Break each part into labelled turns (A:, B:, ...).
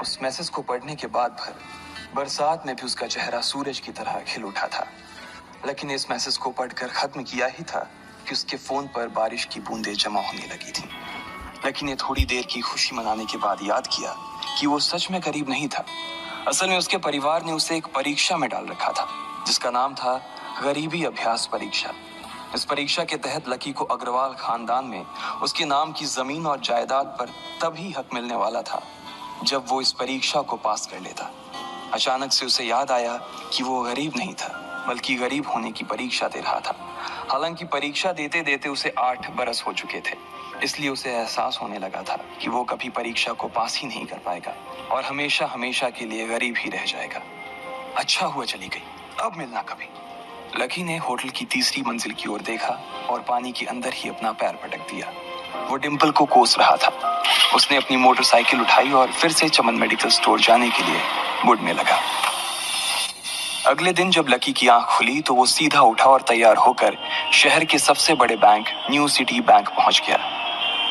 A: उस मैसेज को पढ़ने के बाद बरसात में भी उसका चेहरा सूरज की तरह खिल उठा था। लेकिन इस मैसेज को पढ़कर खत्म किया ही था कि उसके फोन पर बारिश की बूंदें जमा होने लगी थी। लेकिन ये थोड़ी देर की खुशी मनाने के बाद याद किया कि वो सच में गरीब नहीं था। असल में उसके परिवार ने उसे एक परीक्षा में डाल रखा था जिसका नाम था गरीबी अभ्यास परीक्षा। इस परीक्षा के तहत लकी को अग्रवाल खानदान में उसके नाम की जमीन और जायदाद पर तभी हक मिलने वाला था जब वो इस परीक्षा को पास कर लेता। अचानक से उसे याद आया कि वो गरीब नहीं था बल्कि गरीब होने की परीक्षा दे रहा था। हालांकि परीक्षा देते देते उसे 8 बरस हो चुके थे, इसलिए उसे एहसास होने लगा था कि वो कभी परीक्षा को पास ही नहीं कर पाएगा और हमेशा हमेशा के लिए गरीब ही रह जाएगा। अच्छा हुआ चली गई, अब मिलना कभी। लकी ने होटल की तीसरी मंजिल की ओर देखा और पानी के अंदर ही अपना पैर पटक दिया। वो डिंपल को कोस रहा था। उसने अपनी मोटरसाइकिल उठाई और फिर से चमन मेडिकल स्टोर जाने के लिए मुड़ने लगा। अगले दिन जब लकी की आंख खुली तो वो सीधा उठा और तैयार होकर शहर के सबसे बड़े बैंक न्यू सिटी बैंक पहुंच गया।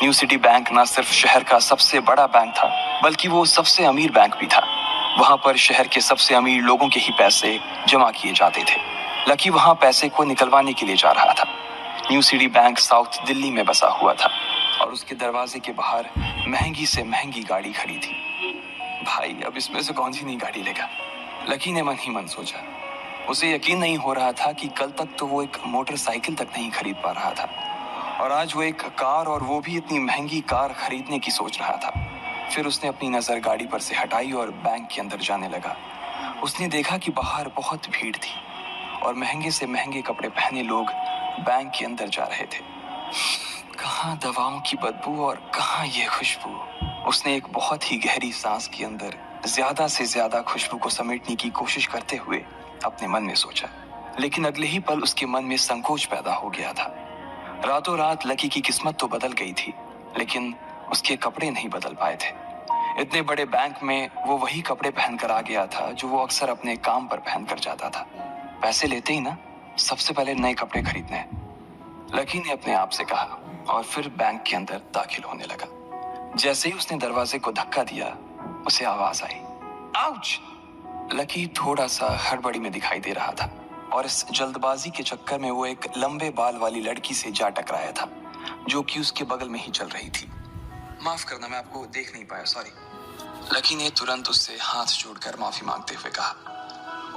A: न्यू सिटी बैंक न सिर्फ शहर का सबसे बड़ा बैंक था बल्कि वो सबसे अमीर बैंक भी था। वहां पर शहर के सबसे अमीर लोगों के ही पैसे जमा किए जाते थे। लकी वहां पैसे को निकलवाने के लिए जा रहा था। New city bank south Delhi में बसा हुआ था और उसके दरवाजे के बाहर महंगी से महंगी गाड़ी खड़ी थी। भाई, अब इसमें से कौन सी नई गाड़ी लेगा? लकी ने मन ही मन सोचा। उसे यकीन नहीं हो रहा था कि कल तक तो वो एक मोटरसाइकिल तक नहीं खरीद पा रहा था और आज वो एक कार, और वो भी इतनी महंगी कार खरीदने की सोच रहा था। फिर उसने अपनी नजर गाड़ी पर से हटाई और बैंक के अंदर जाने लगा। उसने देखा कि बाहर बहुत भीड़ थी और महंगे से महंगे कपड़े पहने लोग बैंक के अंदर जा रहे थे। कहाँ दवाओं की बदबू और कहाँ ये खुशबू। उसने एक बहुत ही गहरी सांस के अंदर ज्यादा से ज्यादा खुशबू को समेटने की कोशिश करते हुए अपने मन में सोचा। लेकिन अगले ही पल उसके मन में संकोच पैदा हो गया था। रातों रात लकी की किस्मत तो बदल गई थी लेकिन उसके कपड़े नहीं बदल पाए थे। इतने बड़े बैंक में वो वही कपड़े पहनकर आ गया था जो वो अक्सर अपने काम पर पहनकर जाता था। पैसे लेते ही ना सबसे पहले नए कपड़े खरीदने हैं, लकी ने अपने आप से कहा और फिर बैंक के अंदर दाखिल होने लगा। जैसे ही उसने दरवाजे को धक्का दिया उसे आवाज आई, आउच! लकी थोड़ा सा हड़बड़ी में दिखाई दे रहा था और इस जल्दबाजी के चक्कर में वो एक लंबे बाल वाली लड़की से जा टकराया था जो कि उसके बगल में ही चल रही थी। माफ करना, मैं आपको देख नहीं पाया, सॉरी। लकी ने तुरंत उससे हाथ जोड़कर माफी मांगते हुए कहा।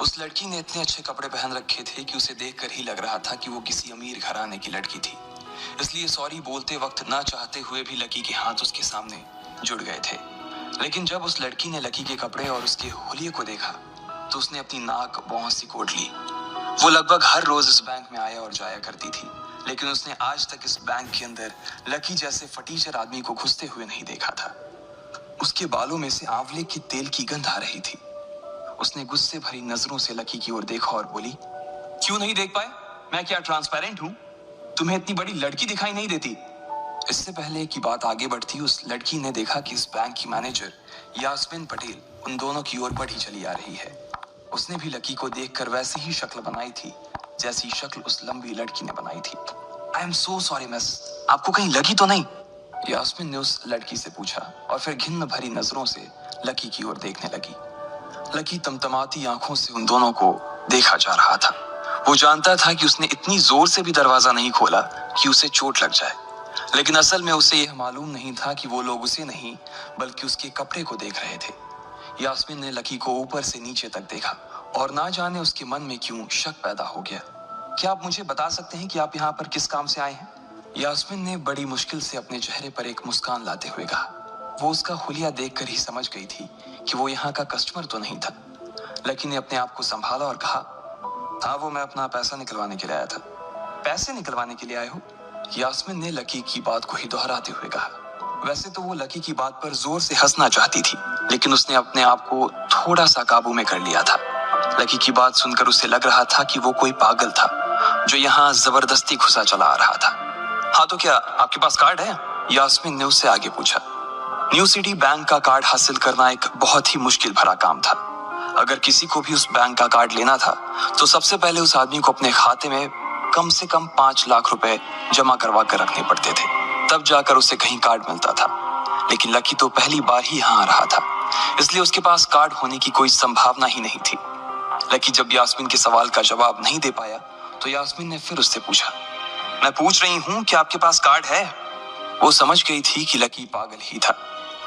A: उस लड़की ने इतने अच्छे कपड़े पहन रखे थे कि उसे देखकर ही लग रहा था कि वो किसी अमीर घराने की लड़की थी, इसलिए सॉरी बोलते वक्त ना चाहते हुए भी लकी के हाथ उसके सामने जुड़ गए थे। लेकिन जब उस लड़की ने लकी के कपड़े और उसके हुलिये को देखा तो उसने अपनी नाक भौं सी कोड़ ली। वो लगभग हर रोज इस बैंक में आया और जाया करती थी लेकिन उसने आज तक इस बैंक के अंदर लकी जैसे फटीचर आदमी को घुसते हुए नहीं देखा था। उसके बालों में से आंवले के तेल की गंध आ रही थी। उसने गुस्से भरी नजरों से लकी की ओर देखा और बोली, क्यों नहीं देख पाए? मैं क्या ट्रांसपेरेंट हूँ? तुम्हें इतनी बड़ी लड़की दिखाई नहीं देती? इससे पहले कि बात आगे बढ़ती उस लड़की ने देखा कि इस बैंक की मैनेजर यास्मीन पटेल उन दोनों की ओर बढ़ी चली आ रही है। उसने भी लकी को देखकर वैसी ही शक्ल बनाई थी जैसी शक्ल उस लंबी लड़की ने बनाई थी। I am so sorry miss, आपको कहीं लगी तो नहीं? यास्मीन ने उस लड़की से पूछा और फिर घिन्न भरी नजरों से लकी की ओर देखने लगी। लकी तमतमाती आंखों से उन दोनों को देखा जा रहा था। वो जानता था कि उसने इतनी जोर से भी दरवाजा नहीं खोला कि उसे चोट लग जाए, लेकिन असल में उसे यह मालूम नहीं था कि वो लोग उसे नहीं बल्कि उसके कपड़े को देख रहे थे। यास्मीन ने लकी को ऊपर से नीचे तक देखा और ना जाने उसके मन में क्यों शक पैदा हो गया। क्या आप मुझे बता सकते हैं कि आप यहाँ पर किस काम से आए हैं? यास्मीन ने बड़ी मुश्किल से अपने चेहरे पर एक मुस्कान लाते हुए कहा। वो उसका हुलिया देखकर ही समझ गई थी कि वो यहाँ का कस्टमर तो नहीं था। लकी ने अपने आप को संभाला और कहा, हाँ, वो मैं अपना पैसा निकलवाने के लिए आया था। पैसे निकलवाने के लिए आए हो? यास्मीन ने लकी की बात को ही दोहराते हुए कहा। वैसे तो वो लकी की बात पर जोर से हंसना चाहती थी लेकिन उसने अपने आप को थोड़ा सा काबू में कर लिया था। लकी की बात सुनकर उसे लग रहा था कि वो कोई पागल था जो यहाँ जबरदस्ती घुसा चला आ रहा था। हाँ, तो क्या आपके पास कार्ड है? यास्मीन ने उससे आगे पूछा। न्यू सिटी बैंक का कार्ड हासिल करना एक बहुत ही मुश्किल भरा काम था। अगर किसी को भी उस बैंक का कार्ड लेना था तो सबसे पहले उस आदमी को अपने खाते में कम से कम 5 लाख रुपए जमा करवा कर रखने पड़ते थे, तब जाकर उसे कहीं कार्ड मिलता था। लेकिन लकी तो पहली बार ही यहाँ आ रहा था इसलिए उसके पास कार्ड होने की कोई संभावना ही नहीं थी। लकी जब यास्मीन के सवाल का जवाब नहीं दे पाया तो यास्मीन ने फिर उससे पूछा, मैं पूछ रही हूँ कि आपके पास कार्ड है? वो समझ गई थी कि लकी पागल ही था,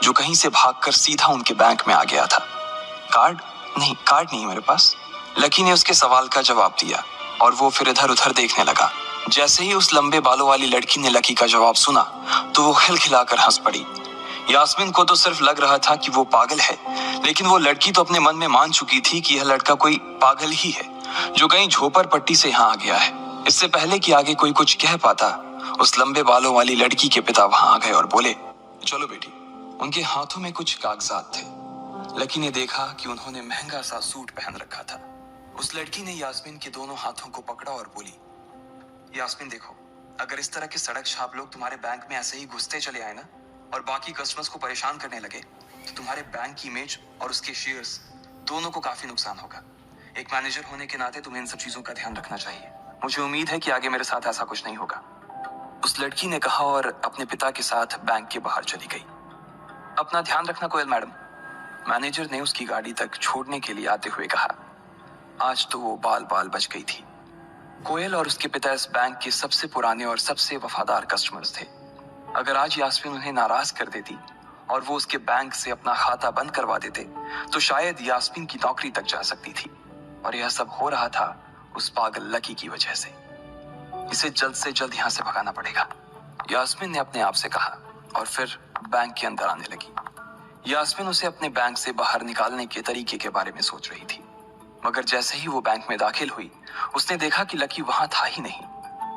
A: जो कहीं से भागकर सीधा उनके बैंक में आ गया था। कार्ड नहीं मेरे पास। लकी ने उसके सवाल का जवाब दिया और वो फिर इधर उधर देखने लगा। जैसे ही उस लंबे बालों वाली लड़की ने लकी का जवाब सुना तो वो खिलखिलाकर हंस पड़ी। यास्मीन को तो सिर्फ लग रहा था कि वो पागल है, लेकिन वो लड़की तो अपने मन में मान चुकी थी कि यह लड़का कोई पागल ही है, जो कहीं झोपड़ पट्टी से यहाँ आ गया है। इससे पहले कि आगे कोई कुछ कह पाता, उस लंबे बालों वाली लड़की के पिता वहां आ गए और बोले, चलो बेटी। उनके हाथों में कुछ कागजात थे। लकी ने देखा कि उन्होंने महंगा सा सूट पहन रखा था। उस लड़की ने यास्मीन के दोनों हाथों को पकड़ा और बोली, यास्मीन देखो, अगर इस तरह के सड़क छाप लोग तुम्हारे बैंक में ऐसे ही घुसते चले आए ना और बाकी कस्टमर्स को परेशान करने लगे तो तुम्हारे बैंक की इमेज और उसके शेयर्स दोनों को काफी नुकसान होगा। एक मैनेजर होने के नाते तुम्हें इन सब चीजों का ध्यान रखना चाहिए। मुझे उम्मीद है कि आगे मेरे साथ ऐसा कुछ नहीं होगा, उस लड़की ने कहा और अपने पिता के साथ बैंक के बाहर चली गई। अपना ध्यान रखना कोयल मैडम, मैनेजर ने उसकी गाड़ी तक छोड़ने के लिए आते हुए कहा। आज तो वो बाल बाल बच गई थी। कोयल और उसके पिता इस बैंक के सबसे पुराने और सबसे वफादार कस्टमर्स थे। अगर आज यास्मीन उन्हें नाराज कर देती और वो उसके बैंक से अपना खाता बंद करवा देते तो शायद यास्मीन की नौकरी तक जा सकती थी। और यह सब हो रहा था उस पागल लकी की वजह से। इसे जल्द से जल्द यहाँ से भगाना पड़ेगा, यास्मीन ने अपने आप से कहा और फिर बैंक के अंदर आने लगी। यास्मीन उसे अपने बैंक से बाहर निकालने के तरीके के बारे में सोच रही थी, मगर जैसे ही वो बैंक में दाखिल हुई उसने देखा कि लकी वहां था ही नहीं।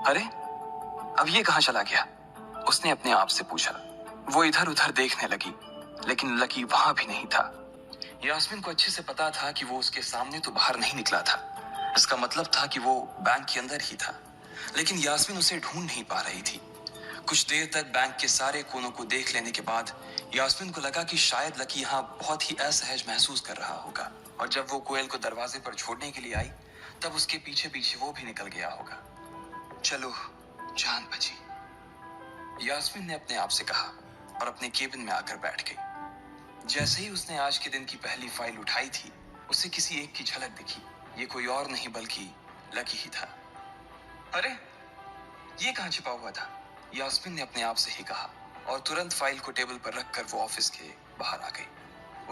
A: अरे, अब ये कहाँ चला गया? उसने अपने आप से पूछा। वो इधर उधर देखने लगी, लेकिन लकी वहां भी नहीं था। यास्मीन को अच्छे से पता था कि वो उसके सामने तो बाहर नहीं निकला था। इसका मतलब था कि वो बैंक के अंदर ही था, लेकिन यास्मीन उसे ढूंढ नहीं पा रही थी। कुछ देर तक बैंक के सारे कोनों को देख लेने के बाद यास्मीन को लगा कि शायद लकी यहाँ बहुत ही असहज महसूस कर रहा होगा, और जब वो कोयल को दरवाजे पर छोड़ने के लिए आई तब उसके पीछे पीछे वो भी निकल गया होगा। चलो, जान बची, यास्मीन ने अपने आप से कहा और अपने केबिन में आकर बैठ गई। जैसे ही उसने आज के दिन की पहली फाइल उठाई थी उसे किसी एक की झलक दिखी। ये कोई और नहीं बल्कि लकी ही था। अरे, ये कहाँ छिपा हुआ था? यास्मीन ने अपने आप से ही कहा और तुरंत फाइल को टेबल पर रखकर वो ऑफिस के बाहर आ गई।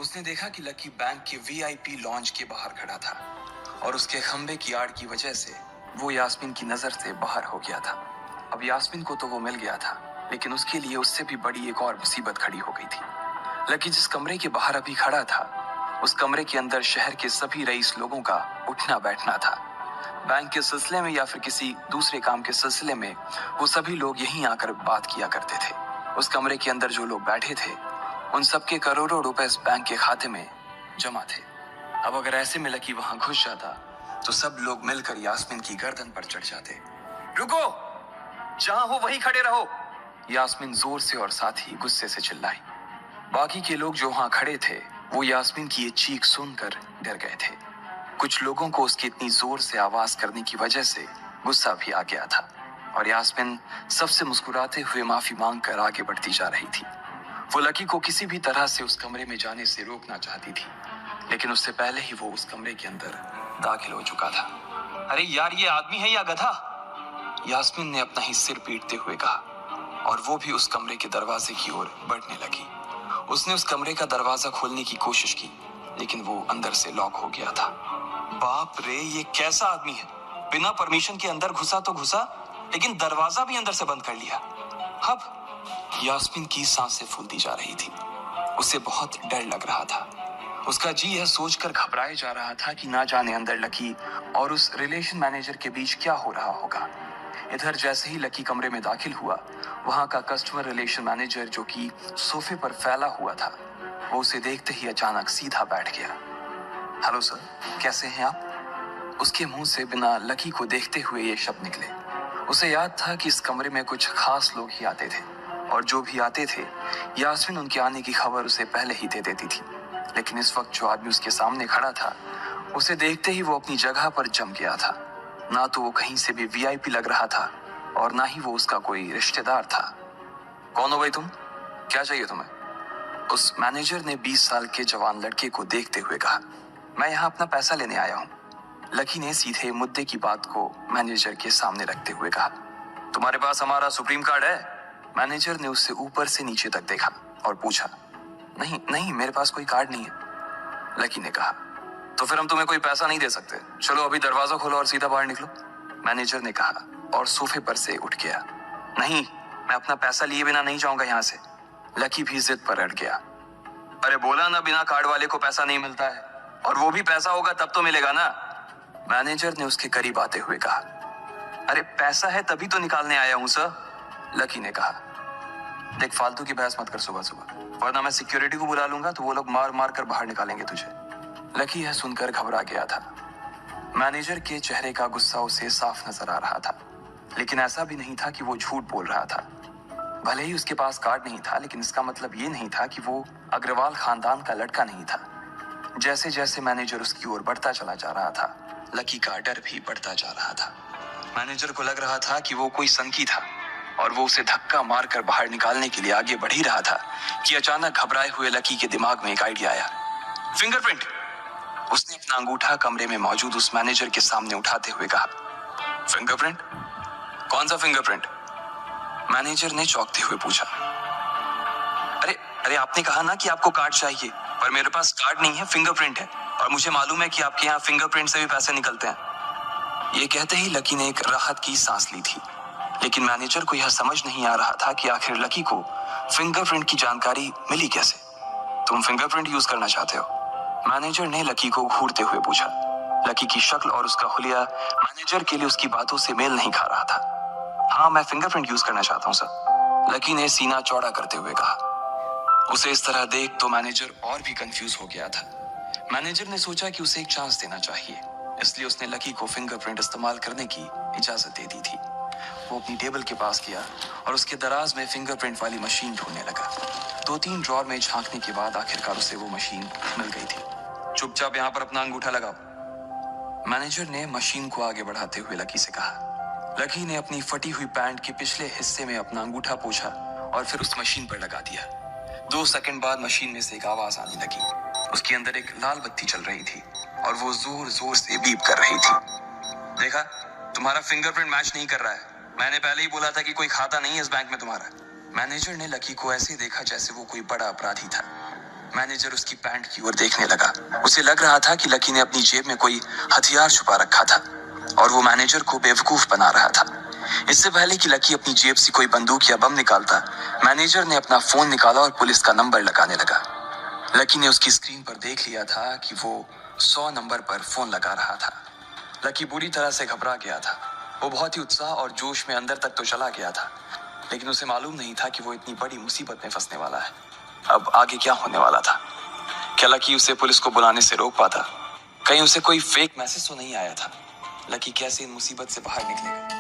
A: उसने देखा कि लकी बैंक के वीआईपी लॉन्ज के बाहर खड़ा था और उसके खंबे की आड़ की वजह से वो यास्मीन की नजर से बाहर हो गया था। अब यास्मीन को तो वो मिल गया था, लेकिन उसके लिए उससे भी बड़ी एक और मुसीबत खड़ी हो गई थी। लकी जिस कमरे के बाहर अभी खड़ा था उस कमरे के अंदर शहर के सभी रईस लोगों का उठना बैठना था। बैंक के सिलसिले में या फिर किसी दूसरे काम के सिलसिले में वो सभी लोग यहीं आकर बात किया करते थे। उस कमरे के अंदर जो लोग बैठे थे उन सबके करोड़ों रुपए इस बैंक के खाते में जमा थे। अब अगर ऐसे में लकी वहां घुस जाता तो सब लोग मिलकर यास्मीन की गर्दन पर चढ़ जाते। रुको, जहां हो वहीं खड़े रहो, यास्मीन जोर से और साथ ही गुस्से से चिल्लाई। बाकी के लोग जो वहां खड़े थे वो यास्मीन की ये चीख सुनकर डर गए थे। कुछ लोगों को उसकी इतनी जोर से आवाज करने की वजह से गुस्सा भी आ गया था और यास्मीन सबसे मुस्कुराते हुए माफी मांगकर आगे बढ़ती जा रही थी। वो लकी को किसी भी तरह से उस कमरे में जाने से रोकना चाहती थी, लेकिन उससे पहले ही वो उस कमरे के अंदर दाखिल हो चुका था। अरे यार, ये आदमी है या गधा? यास्मीन ने अपना ही सिर पीटते हुए कहा और वो भी उस कमरे के दरवाजे की ओर बढ़ने लगी। उसने उस कमरे का दरवाजा खोलने की कोशिश की, लेकिन वो अंदर से लॉक हो गया था। बाप रे, ये कैसा आदमी है? बिना परमिशन के अंदर घुसा तो घुसा, लेकिन दरवाजा भी अंदर से बंद कर लिया। अब यास्मीन की सांसें फूलती जा रही थी। उसे बहुत डर लग रहा था। उसका जी यह सोचकर घबराए जा रहा था कि ना जाने अंदर लकी और उस रिलेशन मैनेजर के बीच क्या हो रहा होगा। इधर जैसे ही लकी कमरे में दाखिल हुआ वहां का कस्टमर रिलेशन मैनेजर, जो कि सोफे पर फैला हुआ था, वो उसे देखते ही अचानक सीधा बैठ गया। हेलो सर, कैसे हैं आप? उसके मुंह से बिना लकी को देखते हुए ये शब्द निकले। उसे याद था कि इस कमरे में कुछ खास लोग ही आते थे और जो भी आते थे यास्मीन उनके आने की खबर उसे पहले ही दे देती थी। लेकिन इस वक्त जो आदमी उसके सामने खड़ा था उसे देखते ही वो अपनी जगह पर जम गया था। ना तो वो कहीं से भी वीआईपी लग रहा था और ना ही वो उसका कोई रिश्तेदार था। कौन हो भाई तुम? क्या चाहिए तुम्हें? उस मैनेजर ने 20 साल के जवान लड़के को देखते हुए कहा, मैं यहाँ अपना पैसा लेने आया हूँ। लकी ने सीधे मुद्दे की बात को मैनेजर के सामने रखते हुए कहा, तुम्हारे पास हमारा सुप्रीम कार्ड है? मैनेजर ने उससे ऊपर से नीचे तक देखा और पूछा, नहीं नहीं, मेरे पास कोई कार्ड नहीं है। लकी ने कहा, तो फिर हम तुम्हें कोई पैसा नहीं दे सकते। चलो अभी दरवाजा खोलो और सीधा बाहर निकलो। मैनेजर ने कहा और सोफे पर से उठ गया। नहीं, मैं अपना पैसा लिए बिना नहीं जाऊंगा यहाँ से। लकी भी जिद पर अड़ गया। अरे बोला ना, बिना कार्ड वाले को पैसा नहीं मिलता है, और वो भी पैसा होगा तब तो मिलेगा ना। मैनेजर ने उसके करीब आते हुए कहा, अरे पैसा है तभी तो निकालने आया हूं सर। लकी ने कहा, देख फालतू की बहस मत कर सुबह सुबह, वरना मैं सिक्योरिटी को बुला लूंगा तो वो लोग मार मार कर बाहर निकालेंगे तुझे। लकी यह सुनकर घबरा गया था। मैनेजर के चेहरे का गुस्सा उसे साफ नजर आ रहा था, लेकिन ऐसा भी नहीं था कि वो झूठ बोल रहा था। भले ही उसके पास कार्ड नहीं था, लेकिन इसका मतलब ये नहीं था कि वो अग्रवाल खानदान का लड़का नहीं था। जैसे जैसे मैनेजर उसकी ओर बढ़ता चला जा रहा था, लकी का डर भी बढ़ता जा रहा था। मैनेजर को लग रहा था कि वो कोई संकी था और वो उसे धक्का मारकर बाहर निकालने के लिए आगे बढ़ ही रहा था कि अचानक घबराए हुए लकी के दिमाग में एक आइडिया आया। फिंगरप्रिंट! उसने अपना अंगूठा कमरे में मौजूद उस मैनेजर के सामने उठाते हुए कहा, फिंगरप्रिंट? कौन सा फिंगरप्रिंट? मैनेजर ने चौंकते हुए पूछा। अरे अरे आपने कहा ना कि आपको कार्ड चाहिए, पर मेरे पास कार्ड नहीं है, फिंगरप्रिंट है, और मुझे मालूम है कि आपके यहाँ फिंगरप्रिंट से भी पैसे निकलते हैं। ये कहते ही लकी ने एक राहत की सांस ली थी, लेकिन मैनेजर को यह समझ नहीं आ रहा था कि आखिर लकी को फिंगरप्रिंट की जानकारी मिली कैसे। तुम फिंगरप्रिंट यूज करना चाहते हो? मैनेजर ने लकी को घूरते हुए पूछा। लकी की शक्ल और उसका हुलिया मैनेजर के लिए उसकी बातों से मेल नहीं खा रहा था। हाँ, मैं फिंगरप्रिंट यूज करना चाहता हूँ सर, लकी ने सीना चौड़ा करते हुए कहा। उसे इस तरह देख तो मैनेजर और भी कंफ्यूज हो गया था। मैनेजर ने सोचा कि उसे एक चांस देना चाहिए, इसलिए उसने लकी को फिंगरप्रिंट इस्तेमाल करने की इजाजत दे दी थी। वो अपनी टेबल के पास गया और उसके दराज में फिंगरप्रिंट वाली मशीन ढूंढने लगा। 2-3 ड्रॉर में झांकने के बाद आखिरकार उसे वो मशीन मिल गई थी। चुपचाप यहाँ पर अपना अंगूठा लगाओ, मैनेजर ने मशीन को आगे बढ़ाते हुए लकी से कहा। लकी ने अपनी फटी हुई पैंट के पिछले हिस्से में अपना अंगूठा पोंछा और फिर उस मशीन पर लगा दिया। 2 सेकंड बाद मशीन में से एक आवाज आने लगी। उसके अंदर एक लाल बत्ती चल रही थी और वो जोर जोर से बीप कर रही थी। देखा, तुम्हारा फिंगरप्रिंट मैच नहीं कर रहा है। मैंने पहले ही बोला था कि कोई खाता नहीं है इस बैंक में तुम्हारा। मैनेजर ने लकी को ऐसे देखा जैसे वो कोई बड़ा अपराधी था। मैनेजर उसकी पैंट की ओर देखने लगा। उसे लग रहा था कि लकी ने अपनी जेब में कोई हथियार छुपा रखा था और वो मैनेजर को बेवकूफ बना रहा था। इससे पहले कि लकी अपनी जेब से कोई बंदूक या बम निकालता, मैनेजर ने अपना फोन निकाला और पुलिस का नंबर लगाने लगा। लकी ने उसकी स्क्रीन पर देख लिया था कि वो 100 नंबर पर फोन लगा रहा था। लकी बुरी तरह से घबरा गया था। वो बहुत ही उत्साह और जोश में अंदर तक तो चला गया था, लेकिन उसे मालूम नहीं था कि वो इतनी बड़ी मुसीबत में फंसने वाला है। अब आगे क्या होने वाला था? क्या लकी उसे पुलिस को बुलाने से रोक पाता? कहीं उसे कोई फेक मैसेज तो नहीं आया था? लकी कैसे इन मुसीबत से बाहर निकलेगा?